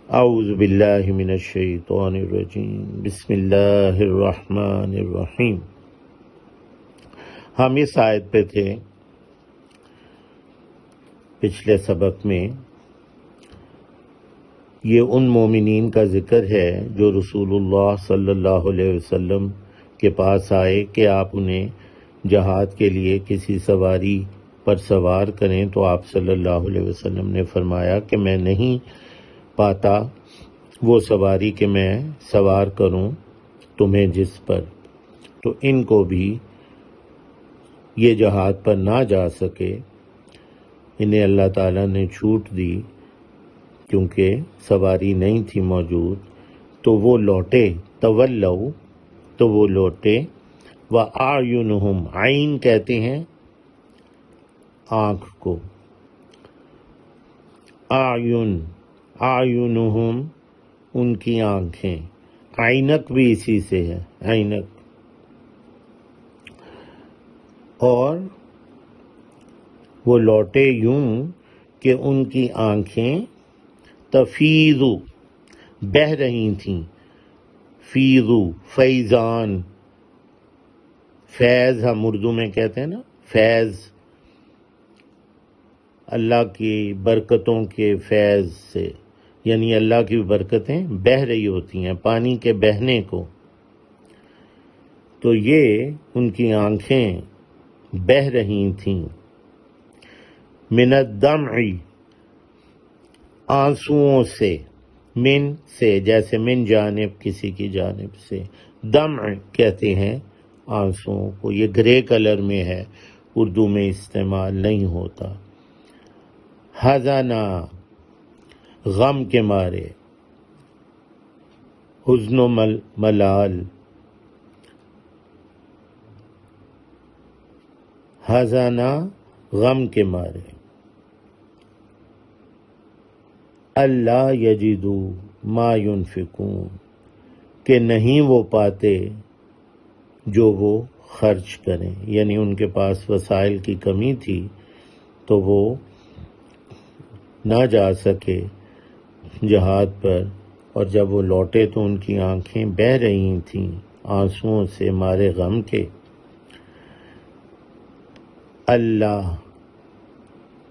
اعوذ باللہ من الشیطان الرجیم، بسم اللہ الرحمن الرحیم۔ ہم اس آیت پہ تھے پچھلے سبق میں۔ یہ ان مومنین کا ذکر ہے جو رسول اللہ صلی اللہ علیہ وسلم کے پاس آئے کہ آپ انہیں جہاد کے لیے کسی سواری پر سوار کریں، تو آپ صلی اللہ علیہ وسلم نے فرمایا کہ میں نہیں پاتا وہ سواری کہ میں سوار کروں تمہیں جس پر، تو ان کو بھی یہ جہاد پر نہ جا سکے، انہیں اللہ تعالیٰ نے چھوٹ دی کیونکہ سواری نہیں تھی موجود، تو وہ لوٹے، تولو تو وہ لوٹے، وَأَعْيُنُهُمْ، عین کہتے ہیں آنکھ کو، اعینُهُمْ ان کی آنکھیں، عینک بھی اسی سے ہے، عینک، اور وہ لوٹے یوں کہ ان کی آنکھیں تفیض بہہ رہی تھیں، فیض فیضان، فیض ہم اردو میں کہتے ہیں نا، فیض اللہ کی برکتوں کے فیض سے، یعنی اللہ کی برکتیں بہہ رہی ہوتی ہیں پانی کے بہنے کو، تو یہ ان کی آنکھیں بہہ رہی تھیں، من الدمع آنسوؤں سے، من سے جیسے من جانب کسی کی جانب سے، دمع کہتے ہیں آنسوؤں کو، یہ گرے کلر میں ہے، اردو میں استعمال نہیں ہوتا، حزنا غم کے مارے، حزن و ملال، حزنا غم کے مارے، اللہ یجدو ما ینفقون کہ نہیں وہ پاتے جو وہ خرچ کریں، یعنی ان کے پاس وسائل کی کمی تھی تو وہ نہ جا سکے جہاد پر، اور جب وہ لوٹے تو ان کی آنکھیں بہہ رہی تھیں آنسوؤں سے مارے غم کے۔ اللہ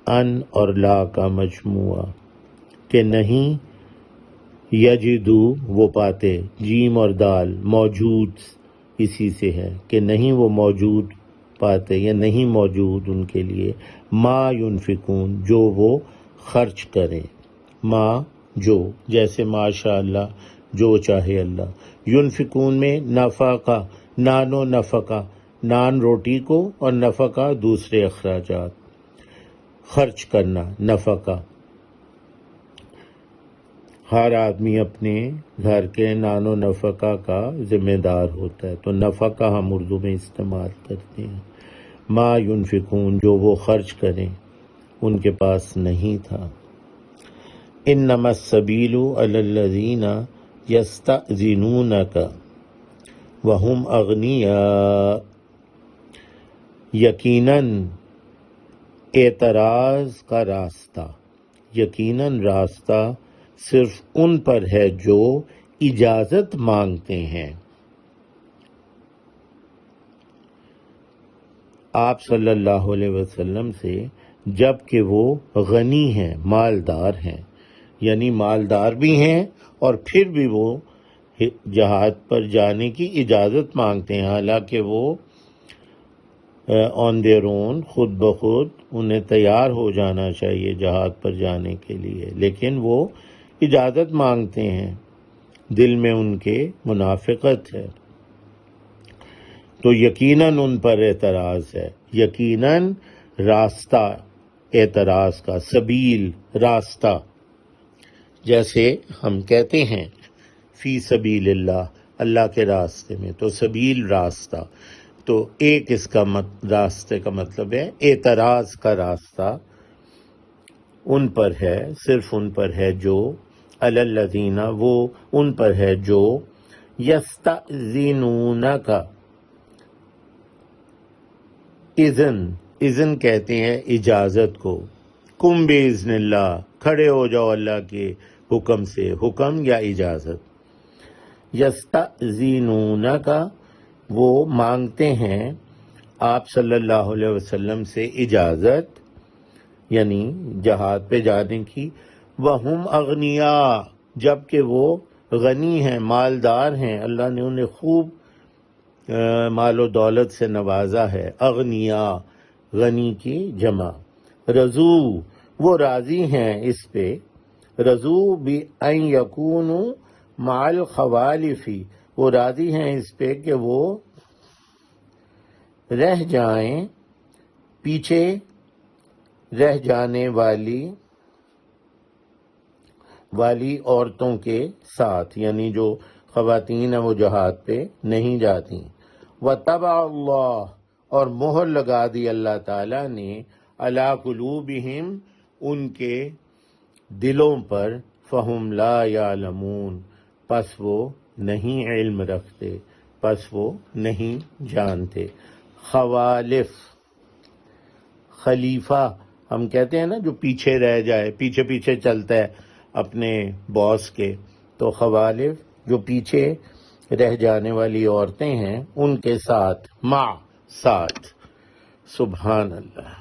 ان اور لا کا مجموعہ کہ نہیں، یجدو وہ پاتے، جیم اور دال موجود اسی سے ہے کہ نہیں وہ موجود پاتے یا نہیں موجود ان کے لیے، ما ینفقون جو وہ خرچ کریں، ما جو، جیسے ماشاء اللہ جو چاہے اللہ، ینفقون میں نفقہ، نان و نفقہ، نان روٹی کو اور نفقہ دوسرے اخراجات، خرچ کرنا، نفقہ، ہر آدمی اپنے گھر کے نان و نفقہ کا ذمہ دار ہوتا ہے، تو نفقہ ہم اردو میں استعمال کرتے ہیں، ما ینفقون جو وہ خرچ کریں ان کے پاس نہیں تھا۔ انما السبیل علی الذین یستأذنونک وہم اغنیاء، یقیناً اعتراض کا راستہ، یقیناً راستہ صرف ان پر ہے جو اجازت مانگتے ہیں۔ آپ صلی اللہ علیہ وسلم سے جب کہ وہ غنی ہیں، مالدار ہیں، یعنی مالدار بھی ہیں اور پھر بھی وہ جہاد پر جانے کی اجازت مانگتے ہیں، حالانکہ وہ آن دیئر اون، خود بخود انہیں تیار ہو جانا چاہیے جہاد پر جانے کے لیے، لیکن وہ اجازت مانگتے ہیں، دل میں ان کے منافقت ہے، تو یقیناً ان پر اعتراض ہے، یقیناً راستہ اعتراض کا، سبیل راستہ، جیسے ہم کہتے ہیں فی سبیل اللہ، اللہ کے راستے میں، تو سبیل راستہ، تو ایک اس کا راستے کا مطلب ہے اعتراض کا راستہ ان پر ہے، صرف ان پر ہے جو، علی الذین وہ ان پر ہے جو، یستأذنونک، اذن کہتے ہیں اجازت کو، کم باذن اللہ کھڑے ہو جاؤ اللہ کے حکم سے، حکم یا اجازت۔ یستأذنونک، وہ مانگتے ہیں آپ صلی اللہ علیہ وسلم سے اجازت، یعنی جہاد پہ جانے کی، وہم اغنیاء، جبکہ وہ غنی ہیں، مالدار ہیں، اللہ نے انہیں خوب مال و دولت سے نوازا ہے۔ اغنیاء، غنی کی جمع۔ رضو، وہ راضی ہیں اس پہ، رضو بِأَن یکونوا مع الخوالف، وہ راضی ہیں اس پہ کہ وہ رہ جائیں پیچھے رہ جانے والی عورتوں کے ساتھ، یعنی جو خواتین ہیں وہ جہاد پہ نہیں جاتی۔ وَطَبَعَ اللَّهُ، اور مہر لگا دی اللہ تعالیٰ نے، عَلَىٰ قُلُوبِهِمْ، ان کے دلوں پر، فَهُمْ لَا يَعْلَمُونَ، پس وہ نہیں علم رکھتے، پس وہ نہیں جانتے۔ خوالف، خلیفہ ہم کہتے ہیں نا جو پیچھے رہ جائے، پیچھے پیچھے چلتا ہے اپنے باس کے، تو خوالف جو پیچھے رہ جانے والی عورتیں ہیں ان کے ساتھ، مع، ساتھ۔ سبحان اللہ۔